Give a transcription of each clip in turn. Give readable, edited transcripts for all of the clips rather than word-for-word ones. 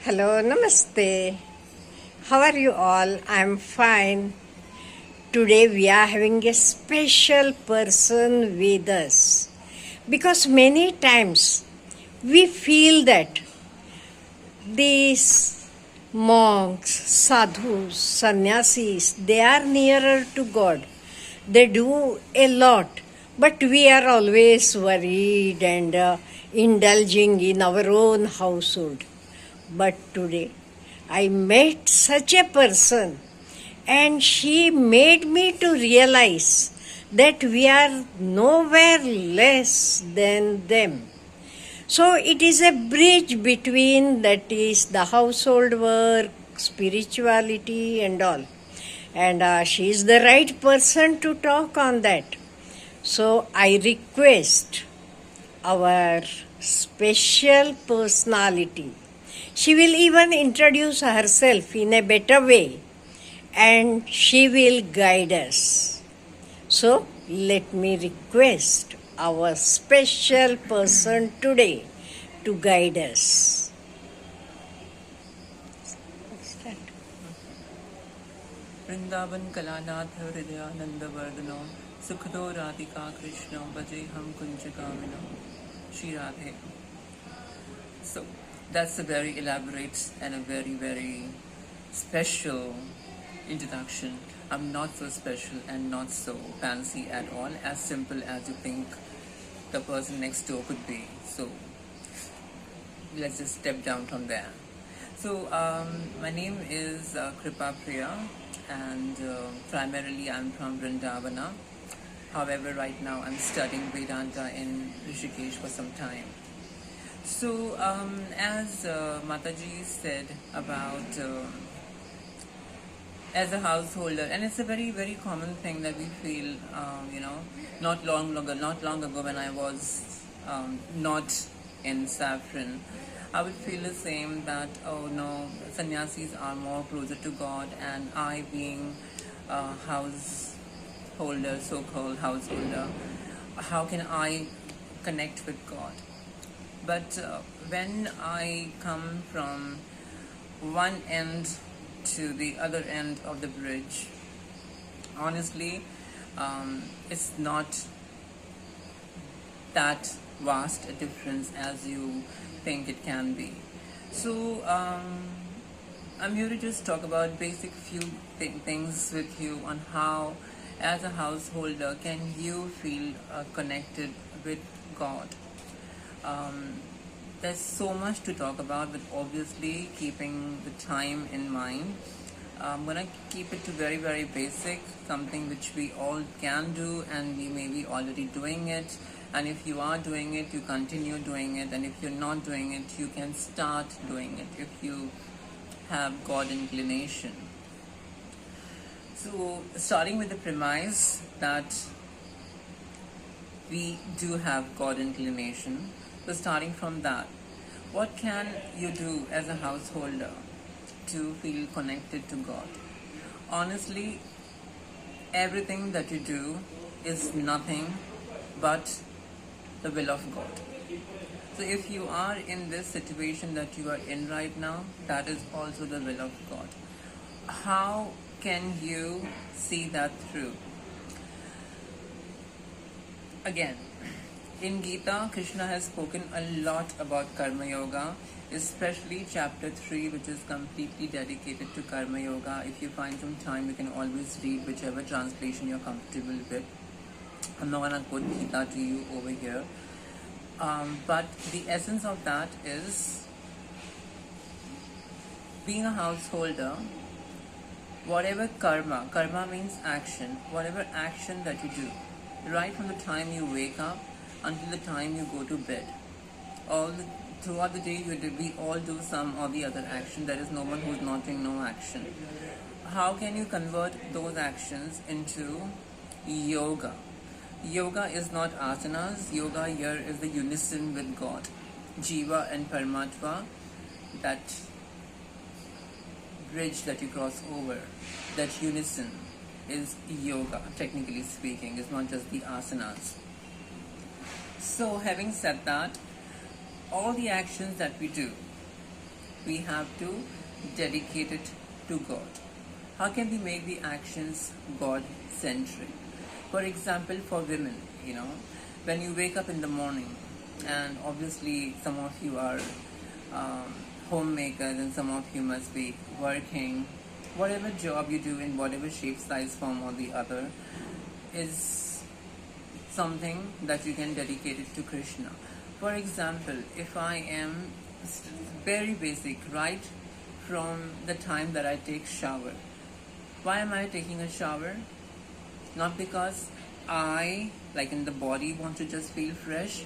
Hello, namaste. How are you all? I'm fine. Today we are having a special person with us because many times we feel that these monks, sadhus, sannyasis, they are nearer to God. They do a lot, but we are always worried and indulging in our own household. But today I met such a person and she made me to realize that we are nowhere less than them. So it is a bridge between that is the household work, spirituality, and all. And she is the right person to talk on that. So I request our special personality. She will even introduce herself in a better way and she will guide us. So let me request our special person today to guide us. Vrindavan Kalanath Hridayanand वर्धनो सुखदो Radhika Krishna बजे हम कुंज कामिनो Shri Radhe. So that's a very elaborate and a very, very special introduction. I'm not so special and not so fancy at all, as simple as you think the person next door could be. So let's just step down from there. So my name is Kripa Priya, and primarily I'm from Vrindavana. However, right now I'm studying Vedanta in Rishikesh for some time. So as Mataji said about as a householder, and it's a very, very common thing that we feel, not long ago when I was not in Saffron, I would feel the same, that oh no, sannyasis are more closer to God, and I being a householder, so-called householder, how can I connect with God? But when I come from one end to the other end of the bridge, honestly, it's not that vast a difference as you think it can be. So I'm here to just talk about basic few things with you on how, as a householder, can you feel connected with God. There's so much to talk about, but obviously keeping the time in mind, I'm gonna keep it to very, very basic, something which we all can do, and we may be already doing it. And if you are doing it, you continue doing it, and if you're not doing it, you can start doing it if you have God inclination. So starting with the premise that we do have God inclination, so starting from that, what can you do as a householder to feel connected to God? Honestly, everything that you do is nothing but the will of God. So if you are in this situation that you are in right now, that is also the will of God. How can you see that through? Again, in Gita, Krishna has spoken a lot about Karma Yoga, especially chapter 3, which is completely dedicated to Karma Yoga. If you find some time, you can always read whichever translation you're comfortable with. I'm not going to quote Gita to you over here. But the essence of that is, being a householder, whatever karma means action, whatever action that you do, right from the time you wake up until the time you go to bed, throughout the day we all do some or the other action. There is no one who is not doing no action. How can you convert those actions into yoga? Yoga is not asanas. Yoga here is the unison with God, Jiva and Paramatma, that bridge that you cross over, that unison is yoga, technically speaking. It's not just the asanas. So having said that, all the actions that we do, we have to dedicate it to God. How can we make the actions God-centric? For example, for women, when you wake up in the morning, and obviously some of you are homemakers and some of you must be working, whatever job you do in whatever shape, size, form or the other is something that you can dedicate it to Krishna. For example, if I am very basic, right from the time that I take shower. Why am I taking a shower? Not because I, like in the body, want to just feel fresh.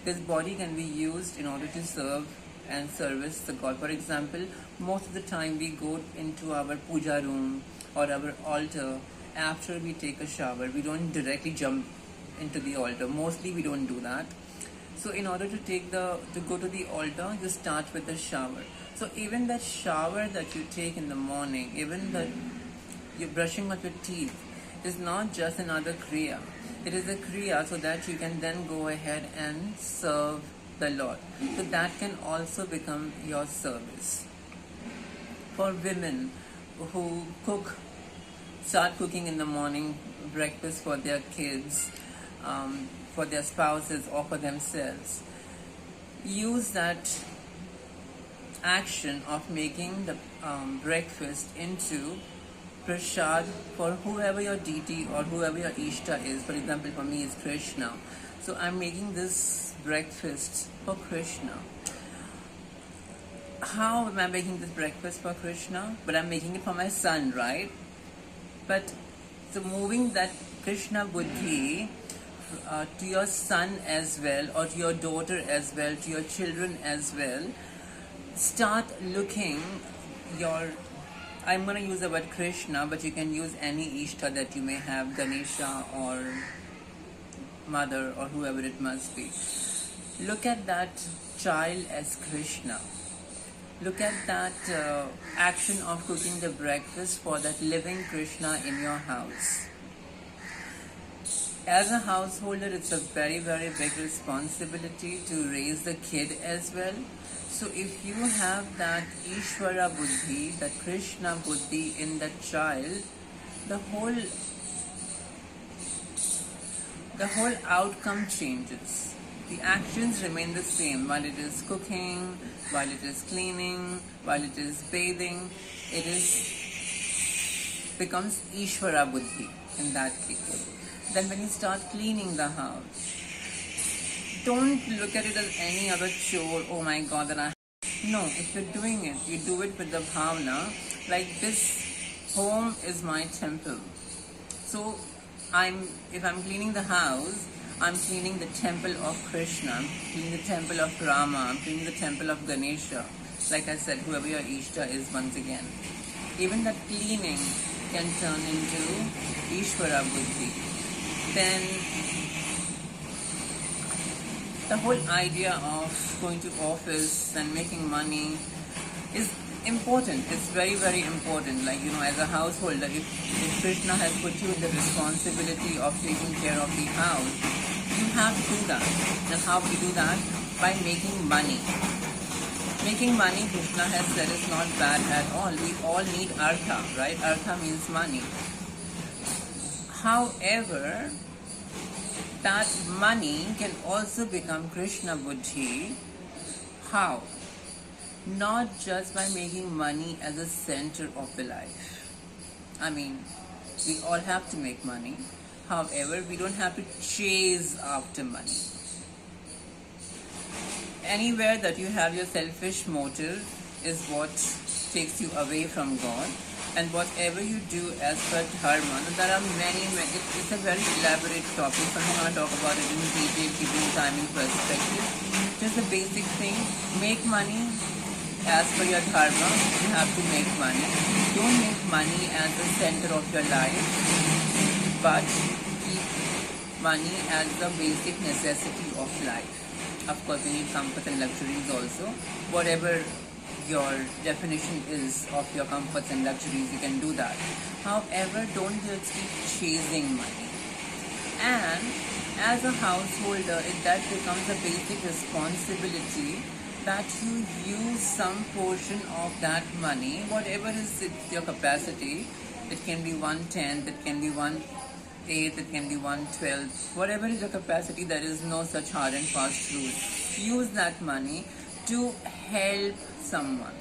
This body can be used in order to serve and service the God. For example, most of the time we go into our puja room or our altar after we take a shower. We don't directly jump into the altar. Mostly we don't do that. So in order to go to the altar, you start with the shower. So even that shower that you take in the morning, even that you're brushing of your teeth, is not just another kriya. It is a kriya so that you can then go ahead and serve the Lord. So that can also become your service. For women who start cooking in the morning, breakfast for their kids, for their spouses or for themselves, use that action of making the breakfast into prasad for whoever your deity or whoever your Ishta is. For example, for me it's Krishna. So I'm making this breakfast for Krishna. How am I making this breakfast for Krishna? But I'm making it for my son, right? But so moving that Krishna buddhi to your son as well, or to your daughter as well, to your children as well, start looking I'm going to use the word Krishna, but you can use any Ishta that you may have, Ganesha or mother or whoever it must be. Look at that child as Krishna. Look at that action of cooking the breakfast for that living Krishna in your house. As a householder, it's a very, very big responsibility to raise the kid as well. So if you have that Ishvara Buddhi, that Krishna Buddhi in that child, the whole outcome changes. The actions remain the same while it is cooking, while it is cleaning, while it is bathing. It becomes Ishvara Buddhi in that case. Then when you start cleaning the house, don't look at it as any other chore. Oh my God, No, if you're doing it, you do it with the bhavana, like this home is my temple. So if I'm cleaning the house, I'm cleaning the temple of Krishna, I'm cleaning the temple of Rama, I'm cleaning the temple of Ganesha. Like I said, whoever your Ishta is once again. Even that cleaning can turn into Ishvara Buddhi. Then the whole idea of going to office and making money is important. It's very, very important. Like, as a householder, if Krishna has put you in the responsibility of taking care of the house, you have to do that. And how do you do that? By making money. Making money, Krishna has said, is not bad at all. We all need artha, right? Artha means money. However, that money can also become Krishna Buddhi. How? Not just by making money as a center of the life. I mean, we all have to make money. However, we don't have to chase after money. Anywhere that you have your selfish motive is what takes you away from God. And whatever you do as per dharma, there are many, it's a very elaborate topic, so I'm going to talk about it in detail, keeping time in perspective. Just the basic thing, make money as per your dharma, you have to make money. Don't make money as the center of your life, but keep money as the basic necessity of life. Of course, you need comfort and luxuries also. Whatever your definition is of your comforts and luxuries, you can do that. However, don't just keep chasing money. And as a householder, that becomes a basic responsibility that you use some portion of that money, whatever is your capacity. It can be 1/10, it can be 1/8, it can be 1/12, whatever is your capacity. There is no such hard and fast rule. Use that money to help someone.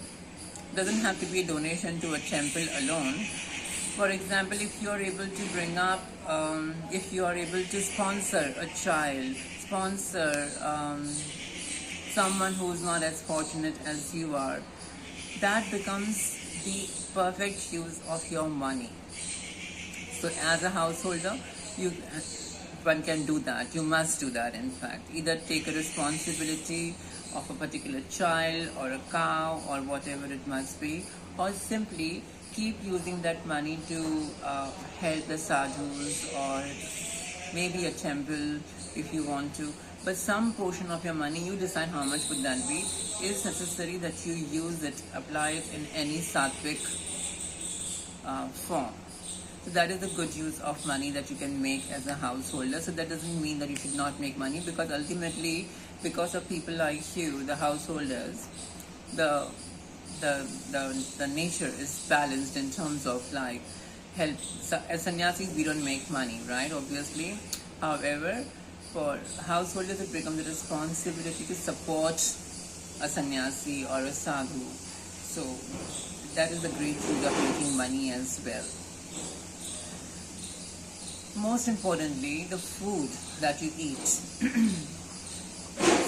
Doesn't have to be a donation to a temple alone. For example, if you are able to bring up, if you are able to sponsor a child, sponsor someone who's not as fortunate as you are, that becomes the perfect use of your money. So as a householder, you one can do that. You must do that, in fact. Either take a responsibility of a particular child or a cow or whatever it must be, or simply keep using that money to help the sadhus or maybe a temple if you want to. But some portion of your money, you decide how much would that be, is necessary that you use it, apply it in any sattvic form. So that is a good use of money that you can make as a householder. So that doesn't mean that you should not make money, because ultimately, because of people like you, the householders, the nature is balanced in terms of like help. So as sannyasis, we don't make money, right? Obviously. However, for householders, it becomes a responsibility to support a sannyasi or a sadhu. So that is a great use of making money as well. Most importantly, the food that you eat.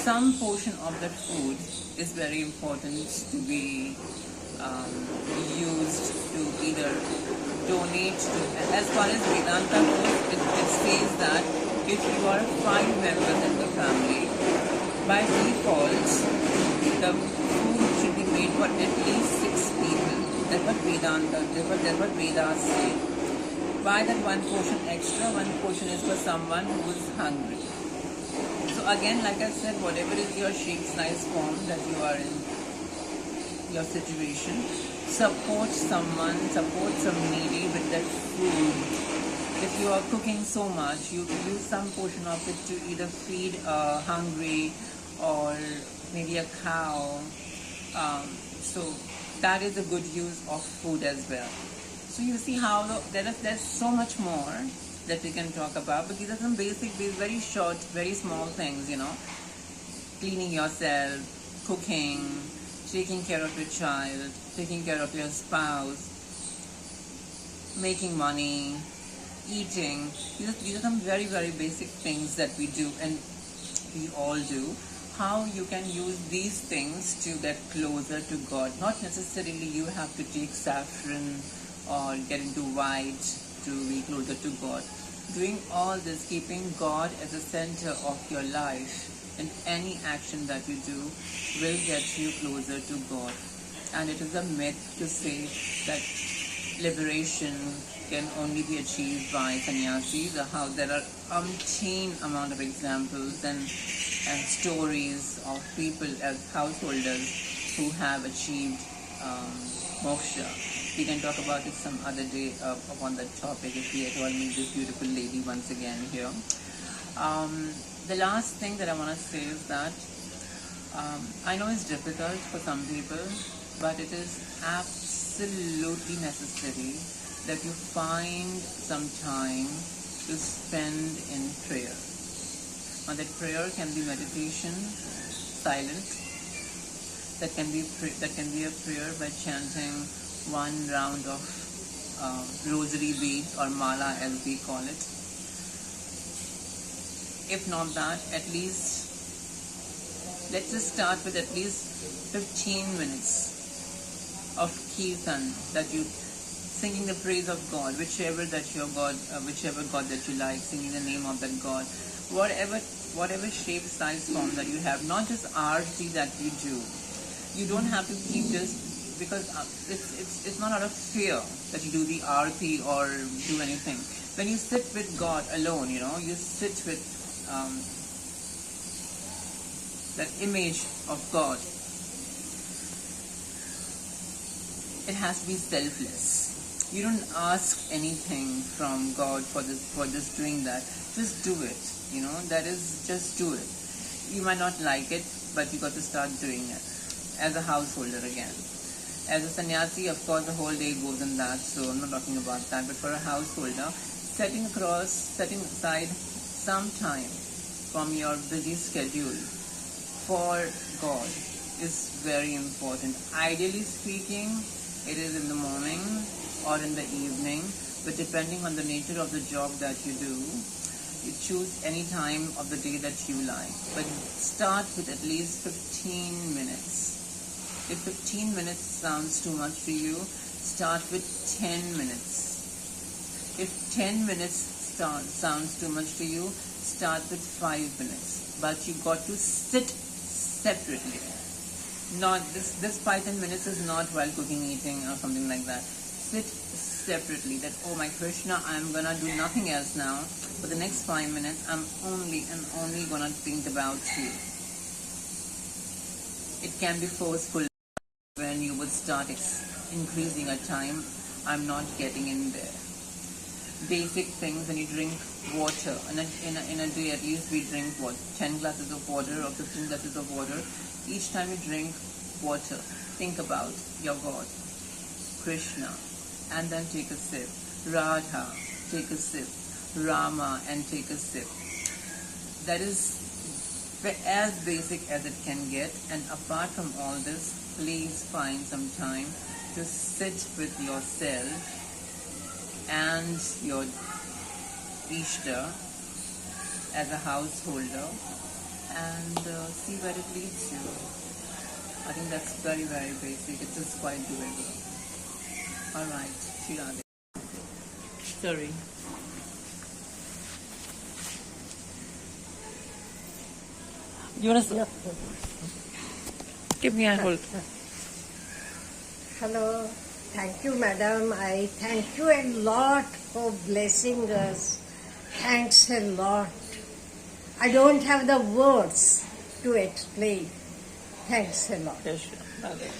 Some portion of that food is very important to be used to either donate to. As far as Vedanta goes, it says that if you are 5 members in the family, by default, the food should be made for at least 6 people. That's what Vedas say. Buy that one portion extra, one portion is for someone who is hungry. So again, like I said, whatever is your shape, size, form that you are in your situation, support someone, support some needy with that food. If you are cooking so much, you use some portion of it to either feed a hungry or maybe a cow. So that is a good use of food as well. So you see how there's so much more that we can talk about, but these are some basic, very short, very small things, cleaning yourself, cooking, taking care of your child, taking care of your spouse, making money, eating. These are some very, very basic things that we do and we all do. How you can use these things to get closer to God. Not necessarily you have to take saffron or get into white to be closer to God. Doing all this, keeping God as the center of your life, and any action that you do will get you closer to God. And it is a myth to say that liberation can only be achieved by sannyasis. How there are umpteen amount of examples and stories of people as householders who have achieved moksha. We can talk about it some other day upon that topic if we at all meet this beautiful lady once again here. The last thing that I want to say is that I know it's difficult for some people, but it is absolutely necessary that you find some time to spend in prayer. Now that prayer can be meditation, silent. That can be a prayer by chanting one round of rosary beads or mala as we call it. If not that, at least let's just start with at least 15 minutes of kirtan, that you singing the praise of God, whichever God that you like, singing the name of that God, whatever shape, size, form that you have, not just arti that you do. You don't have to keep just because it's not out of fear that you do the arti or do anything. When you sit with God alone, you sit with that image of God. It has to be selfless. You don't ask anything from God for just doing that. Just do it. That is, just do it. You might not like it. but you got to start doing it as a householder again. As a sannyasi, of course, the whole day goes in that, so I'm not talking about that. But for a householder, setting aside some time from your busy schedule for God is very important. Ideally speaking, it is in the morning or in the evening, but depending on the nature of the job that you do, you choose any time of the day that you like. But start with at least 15 minutes. If 15 minutes sounds too much to you, start with 10 minutes. If 10 minutes sounds too much to you, start with 5 minutes. But you got to sit separately. Not this 5-10 minutes is not while cooking, eating, or something like that. Sit separately. That, oh my Krishna, I'm gonna do nothing else now. For the next 5 minutes, I'm only gonna think about you. It can be forceful when you would start increasing a time. I'm not getting in there. Basic things, when you drink water, in a day at least we drink 10 glasses of water or 15 glasses of water. Each time you drink water, think about your God, Krishna, and then take a sip. Radha, take a sip. Rama, and take a sip. That is as basic as it can get. And apart from all this, please find some time to sit with yourself and your Ishta as a householder and see where it leads you. I think that's very, very basic. It is quite doable. Alright, Shirade. Sorry. You want to give me a hold? Hello. Thank you, madam. I thank you a lot for blessing us. Thanks a lot. I don't have the words to explain. Thanks a lot. Yes, sure. Okay.